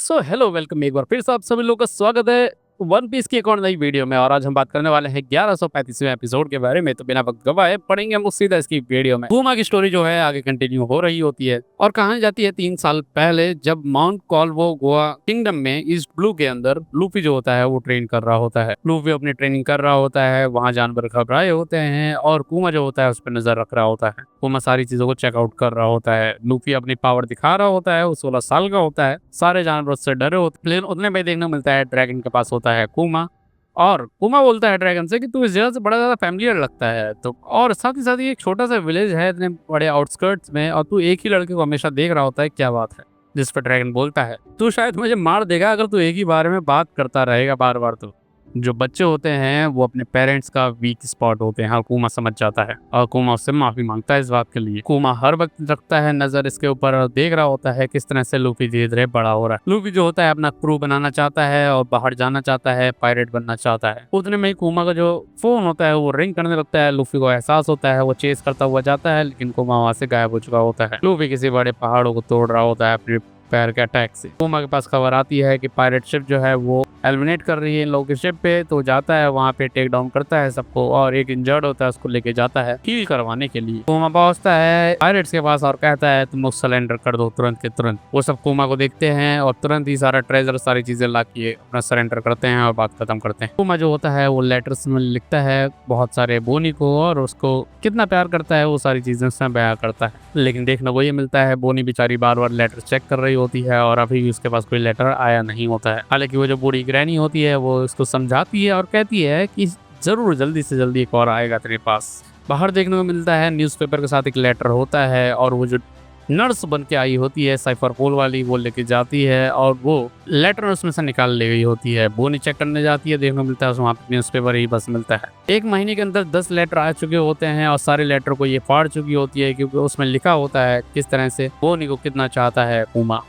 So hello welcome एक बार फिर से आप सभी लोगों का स्वागत है वन पीस की एक और नई वीडियो में। और आज हम बात करने वाले हैं 1135वें एपिसोड के बारे में। तो बिना वक्त गवाए पढ़ेंगे हम सीधा इसकी वीडियो में। पूमा की स्टोरी जो है आगे कंटिन्यू हो रही होती है और कहानी जाती है 3 साल पहले, जब माउंट कॉल्वो गोवा किंगडम में ईस्ट ब्लू के अंदर लूफी जो होता है वो ट्रेन कर रहा होता है। लूफी अपनी ट्रेनिंग कर रहा होता है, वहाँ जानवर घबराए होते हैं और कुमा जो होता है उस पर नजर रख रहा होता है। कुमा सारी चीजों को चेकआउट कर रहा होता है। लूफी अपनी पावर दिखा रहा होता है, वो 16 साल का होता है, सारे जानवर उससे डरे होते हैं। लेकिन उतने में देखने को मिलता है ड्रैगन के पास होता है कुमा, और कुमा बोलता है ड्रैगन से कि तू इस जगह से बड़ा ज्यादा फैमिलियर लगता है। तो और साथ ही साथ ये एक छोटा सा विलेज है इतने बड़े आउटस्कर्ट्स में, और तू एक ही लड़के को हमेशा देख रहा होता है, क्या बात है। जिस पर ड्रैगन बोलता है तू शायद मुझे मार देगा अगर तू एक ही बारे में बात करता रहेगा बार बार। तो जो बच्चे होते हैं वो अपने पेरेंट्स का वीक स्पॉट होते हैं, और कुमा समझ जाता है और कुमा उससे माफी मांगता है इस बात के लिए। कुमा हर वक्त रखता है नजर इसके ऊपर और देख रहा होता है किस तरह से लूफी धीरे धीरे बड़ा हो रहा है। लूफी जो होता है अपना क्रू बनाना चाहता है और बाहर जाना चाहता है, पायरेट बनना चाहता है। उतने में ही कुमा का जो फोन होता है वो रिंग करने लगता है। लूफी को एहसास होता है, वो चेस करता हुआ जाता है, लेकिन कुमा वहां से गायब हो चुका होता है। लूफी किसी बड़े पहाड़ों को तोड़ रहा होता है अपने पैर के अटैक से। कुमा के पास खबर आती है कि पायरेट शिप जो है वो एलिमिनेट कर रही है इन लोगों की शिप पे। तो जाता है वहाँ पे, टेक डाउन करता है सबको, और एक इंजर्ड होता है उसको लेके जाता है हील करवाने के लिए। कुमा पहुंचता है पायरेट्स के पास और कहता है तुम लोग सरेंडर कर दो तुरंत के तुरंत। वो सब कुमा को देखते हैं और तुरंत ही सारा ट्रेजर सारी चीजें ला के अपना सरेंडर करते हैं और बात खत्म करते हैं। कुमा जो होता है वो लेटर्स में लिखता है बहुत सारे बोनी को, और उसको कितना प्यार करता है वो सारी चीजें उसमें बयां करता है। लेकिन देखने को ये मिलता है बोनी बेचारी बार बार लेटर चेक कर रही होती है और अभी भी उसके पास कोई लेटर आया नहीं होता है। हालांकि वो जो बूढ़ी ग्रैनी होती है वो इसको समझाती है और कहती है कि जरूर जल्दी से जल्दी एक और आएगा तेरे पास। बाहर देखने को मिलता है न्यूज़पेपर के साथ एक लेटर होता है, और वो जो नर्स बन के आई होती है साइफर पोल वाली वो लेके जाती है और वो लेटर उसमें से निकाल ले गई होती है। बोनी चेक करने जाती है, देखने को मिलता है वहाँ पे न्यूज़पेपर ही बस मिलता है। 1 महीने के अंदर 10 लेटर आ चुके होते हैं और सारे लेटर को ये फाड़ चुकी होती है, क्योंकि उसमें लिखा होता है किस तरह से बोनी को कितना चाहता है कुमा।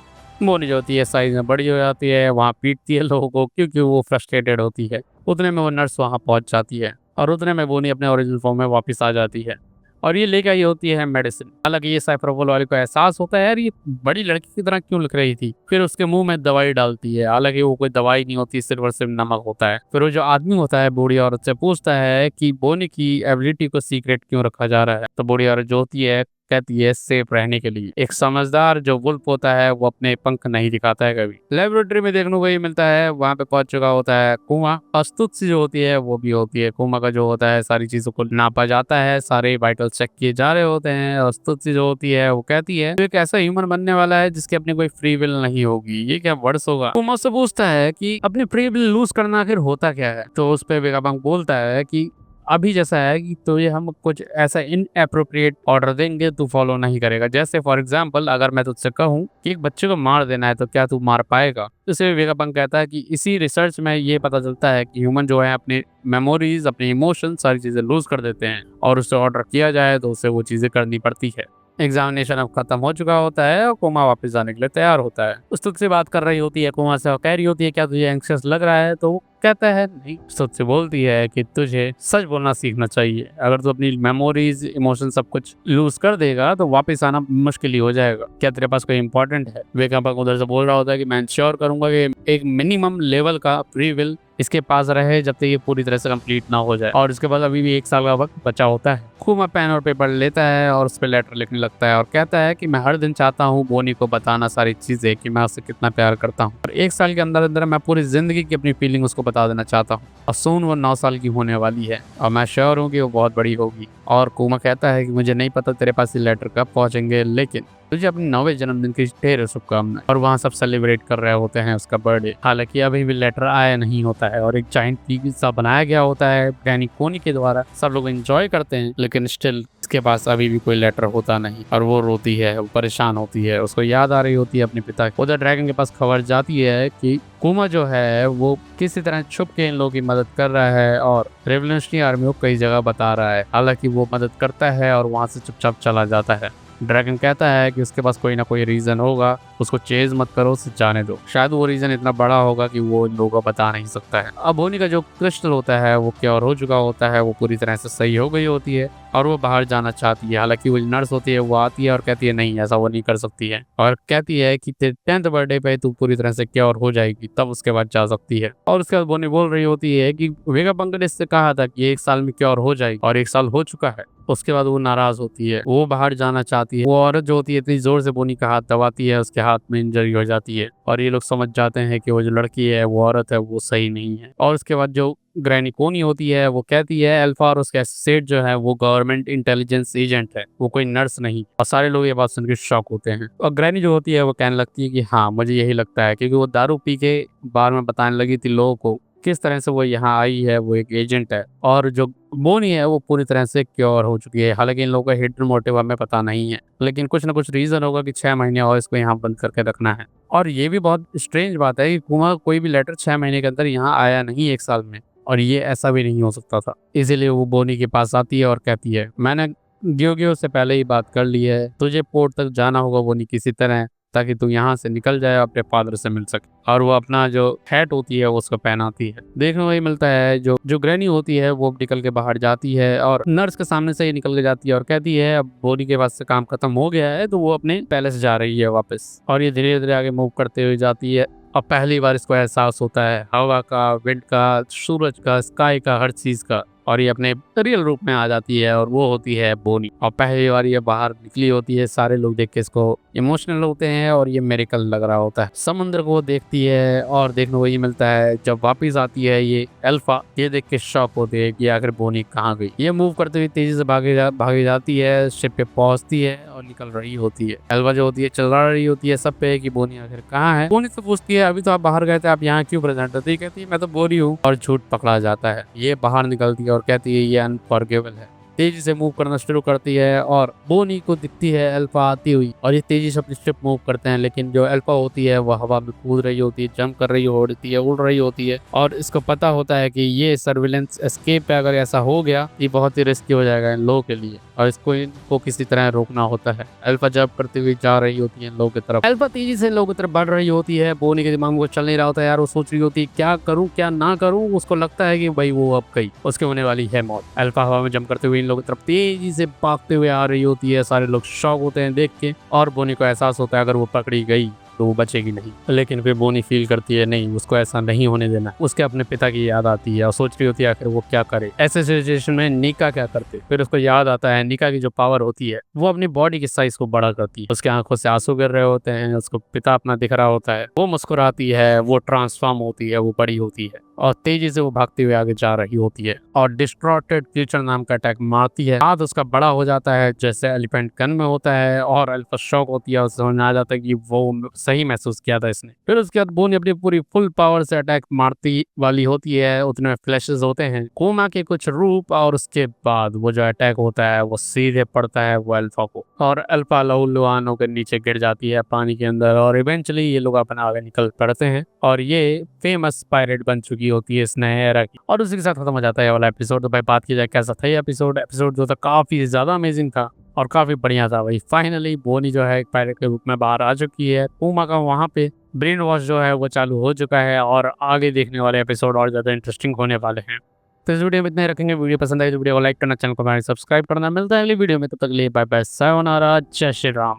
बोनी जो होती है साइज में बड़ी हो जाती है, वहाँ पीटती है लोगों को क्योंकि वो फ्रस्ट्रेटेड होती है। उतने में वो नर्स वहाँ पहुँच जाती है और उतने में बोनी अपने ओरिजिनल फॉर्म में वापस आ जाती है और ये लेके आई होती है मेडिसिन। हालांकि ये साइफरपोल वाले को एहसास होता है यार ये बड़ी लड़की की तरह क्यों लिख रही थी। फिर उसके मुंह में दवाई डालती है, हालांकि वो कोई दवाई नहीं होती, सिर्फ और सिर्फ नमक होता है। फिर वो जो आदमी होता है बूढ़ी औरत से पूछता है कि बोनी की एबिलिटी को सीक्रेट क्यों रखा जा रहा है। तो बूढ़ी औरत जो होती है कहती है सेफ रहने के लिए। एक समझदार जो वुल्फ होता है वो अपने पंख नहीं दिखाता है कभी। लेबोरेटरी में देखने को ये मिलता है, वहाँ पे पहुंच चुका होता है कुमा। अस्तुत्सी जो होती है वो भी होती है। कुमा का जो होता है सारी चीजों को नापा जाता है, सारे वाइटल चेक किए जा रहे होते हैं। अस्तुत्सी जो होती है वो कहती है तो एक ऐसा ह्यूमन बनने वाला है जिसकी अपनी कोई फ्री विल नहीं होगी, ये क्या वर्ड्स होगा। कुमा उससे पूछता है कि अपनी फ्री विल लूज करना आखिर होता क्या है। तो उस पे वेगाबंग बोलता है कि अभी जैसा है कि तो ये हम कुछ ऐसा इनएप्रोप्रिएट ऑर्डर देंगे तू फॉलो नहीं करेगा। जैसे फॉर एग्जांपल अगर मैं तुझसे कहूँ कि एक बच्चे को मार देना है तो क्या तू मार पाएगा। इसे वेगाबंग कहता है कि इसी रिसर्च में ये पता चलता है कि ह्यूमन जो है अपनी मेमोरीज, अपने इमोशन सारी चीजें लूज कर देते हैं, और उसे ऑर्डर किया जाए तो उसे वो चीजें करनी पड़ती है। एग्जामिनेशन अब खत्म हो चुका होता है और कुमा वापस जाने के लिए तैयार होता है। उस्तुत से बात कर रही होती है कुमा से और कह रही होती है क्या तुझे एंक्सियस लग रहा है। तो कहता है नहीं। उस्तुत से बोलती है कि तुझे सच बोलना सीखना चाहिए, अगर तू अपनी मेमोरीज, इमोशन सब कुछ लूज कर देगा तो वापस आना मुश्किल ही हो जाएगा। क्या तेरे पास कोई इंपॉर्टेंट है। वेगाबंग उधर से बोल रहा होता है कि मैं इंश्योर करूंगा कि एक मिनिमम लेवल का फ्री विल इसके पास रहे जब तक ये पूरी तरह से कंप्लीट ना हो जाए, और इसके बाद अभी भी 1 साल का वक्त बचा होता है। कुमा पेन और पेपर लेता है और उस पर लेटर लिखने लगता है और कहता है कि मैं हर दिन चाहता हूँ बोनी को बताना सारी चीजें कि मैं उससे कितना प्यार करता हूँ, और 1 साल के अंदर अंदर मैं पूरी जिंदगी की अपनी फीलिंग उसको बता देना चाहता हूँ। और सून वो 9 साल की होने वाली है और मैं श्योर हूँ कि वो बहुत बड़ी होगी। और कुमा कहता है कि मुझे नहीं पता तेरे पास ये लेटर कब पहुंचेंगे, लेकिन तुझे अपने 9वें जन्मदिन की ढेर शुभकामनाएं। और वहाँ सब सेलिब्रेट कर रहे होते हैं उसका बर्थडे। हालांकि अभी भी लेटर आया नहीं होता है और एक जाइंट पिज़्ज़ा बनाया गया होता है ग्रैनी कोनी के द्वारा। सब लोग एंजॉय करते हैं, लेकिन स्टिल इसके पास अभी भी कोई लेटर होता नहीं और वो रोती है, वो परेशान होती है, उसको याद आ रही होती है अपने पिता की। उधर ड्रैगन के पास खबर जाती है कि कुमा जो है वो किसी तरह छुप के इन लोगों की मदद कर रहा है और रेवोल्यूशनरी आर्मी को कई जगह बता रहा है। हालांकि वो मदद करता है और वहां से चुपचाप चला जाता है। ड्रैगन कहता है कि उसके पास कोई ना कोई रीजन होगा, उसको चेज मत करो, उसे जाने दो। शायद वो रीजन इतना बड़ा होगा कि वो इन लोगों को बता नहीं सकता है। अब बोनी का जो क्रिस्टल होता है वो क्योर हो चुका होता है, वो पूरी तरह से सही हो गई होती है और वो बाहर जाना चाहती है। हालांकि वो नर्स होती है, वो आती है और कहती है नहीं, ऐसा वो नहीं कर सकती है, और कहती है कि 10th बर्थडे पे तू पूरी तरह से क्योर हो जाएगी, तब उसके बाद जा सकती है। और उसके बाद बोनी बोल रही होती है कि वेगापंक ने इससे कहा था कि 1 साल में क्योर हो जाएगी, और 1 साल हो चुका है। उसके बाद वो नाराज होती है, वो बाहर जाना चाहती है। वो औरत जो होती है इतनी जोर से बोनी का हाथ दबाती है, उसके हाथ में इंजरी हो जाती है और ये लोग समझ जाते हैं कि वो जो लड़की है, वो औरत है, वो सही नहीं है। और उसके बाद जो ग्रैनी कोनी होती है वो कहती है अल्फा और उसके एसोसिएट जो है वो गवर्नमेंट इंटेलिजेंस एजेंट है, वो कोई नर्स नहीं। और सारे लोग ये बात सुनकर शॉक होते हैं। और ग्रैनी जो होती है वो कहने लगती है कि हाँ, मुझे यही लगता है, क्योंकि वो दारू पी के बार में बताने लगी थी लोगों को किस तरह से वो यहाँ आई है, वो एक एजेंट है। और जो बोनी है वो पूरी तरह से क्योर हो चुकी है। हालांकि इन लोगों का हिडन मोटिव हमें पता नहीं है, लेकिन कुछ ना कुछ रीजन होगा कि 6 महीने और इसको यहाँ बंद करके रखना है। और ये भी बहुत स्ट्रेंज बात है कि कुमा कोई भी लेटर 6 महीने के अंदर यहाँ आया नहीं 1 साल में, और ये ऐसा भी नहीं हो सकता था। इसीलिए वो बोनी के पास आती है और कहती है मैंने गियो से पहले ही बात कर ली है, तुझे पोर्ट तक जाना होगा बोनी किसी तरह, ताकि तू यहाँ से निकल जाए, अपने फादर से मिल सके। और वो अपना जो हैट होती है वो उसको पहनाती है। देखने को ये मिलता है जो ग्रैनी होती है वो निकल के बाहर जाती है और नर्स के सामने से ही निकल के जाती है और कहती है अब बोनी के पास से काम खत्म हो गया है, तो वो अपने पैलेस जा रही है वापस। और ये धीरे धीरे आगे मूव करते हुए जाती है। अब पहली बार इसको एहसास होता है हवा का, विंड का, सूरज का, स्काई का, हर चीज का, और ये अपने रियल रूप में आ जाती है और वो होती है बोनी। और पहली बार ये बाहर निकली होती है, सारे लोग देख के इसको इमोशनल होते हैं और ये मेरेकल लग रहा होता है। समुद्र को देखती है और देखने को ये मिलता है जब वापस आती है ये अल्फा, ये देख के शॉक होते हैं कि आखिर बोनी कहाँ गई। ये मूव करते हुए तेजी से भागी जाती है, शिप पे पहुंचती है और निकल रही होती है। अल्फा जो होती है चला रही होती है सब पे कि बोनी आखिर कहाँ है। बोनी से पूछती है अभी तो आप बाहर गए थे, आप यहाँ क्यों प्रेजेंट होती? कहती है मैं तो बोरी हूँ, और झूठ पकड़ा जाता है। ये बाहर निकलती है और कहती है ये अनफॉरगिवेबल है। तेजी से मूव करना शुरू करती है और बोनी को दिखती है अल्फा आती हुई, और ये तेजी से अपनी शिप मूव करते हैं। लेकिन जो अल्फा होती है वो हवा में कूद रही होती है, जंप कर रही होती है, उड़ रही होती है, और इसको पता होता है कि ये सर्विलेंस एस्केप है, अगर ऐसा हो गया ये बहुत ही रिस्की हो जाएगा इन लोगों के लिए, और इनको किसी तरह रोकना होता है। अल्फा जंप करती हुई जा रही होती है इन लोगों की तरफ। अल्फा तेजी से इन लोगों की तरफ बढ़ रही होती है। बोनी के दिमाग में वो चल नहीं रहा होता है यार, वो सोच रही होती है क्या करूं क्या ना करूं। उसको लगता है कि भाई वो अब गई, उसके होने वाली है मौत। अल्फा हवा में जंप करते हुए इन लोगों की तरफ तेजी से भागते हुए आ रही होती है। सारे लोग शॉक होते हैं देख के, और बोनी को एहसास होता है अगर वो पकड़ी गई तो वो बचेगी नहीं। लेकिन फिर बोनी फील करती है नहीं, उसको ऐसा नहीं होने देना। उसके अपने पिता की याद आती है और सोच रही होती है आखिर वो क्या करे। ऐसे सिचुएशन में निका क्या करते। फिर उसको याद आता है निका की जो पावर होती है वो अपनी बॉडी के साइज को बड़ा करती है। उसके आंखों से आंसू गिर रहे होते हैं, उसको पिता अपना दिख रहा होता है, वो मुस्कुराती है, वो ट्रांसफॉर्म होती है, वो बड़ी होती है और तेजी से वो भागते हुए आगे जा रही होती है और डिस्ट्रॉयटेड फ्यूचर नाम का अटैक मारती है। हाथ उसका बड़ा हो जाता है जैसे एलिफेंट गन में होता है, और अल्फा शॉक होती है और समझ में आ जाता है कि वो सही महसूस किया था इसने। फिर उसके बाद बोनी अपनी पूरी फुल पावर से अटैक मारती वाली होती है। उतने फ्लैशेस होते हैं कोमा के कुछ रूप, और उसके बाद वो जो अटैक होता है वो सीधे पड़ता है वो अल्फा को, और अल्फा लहूलुहान होकर नीचे गिर जाती है पानी के अंदर। और इवेंचुअली ये लोग अपना आगे निकल पड़ते हैं और ये फेमस पायरेट बन चुकी होती है इस नए एरा की। और उसी के साथ खत्म हो जाता है ये वाला एपिसोड। तो भाई बात की जाए कैसा था ये एपिसोड जो था काफी ज्यादा अमेजिंग था और काफी बढ़िया था भाई। फाइनली बोनी जो है एक पायरेट के रूप में बाहर आ चुकी है। पूमा का वहाँ पे ब्रेन वॉश जो है वो चालू हो चुका है, और आगे देखने वाले एपिसोड और ज्यादा इंटरेस्टिंग होने वाले हैं। तो इस वीडियो में इतना ही रखेंगे। वीडियो पसंद आई तो वीडियो को लाइक करना, चैनल को सब्सक्राइब करना। मिलता है अगली वीडियो में, तब तक के लिए बाय बाय, सायोनारा, जय श्री राम।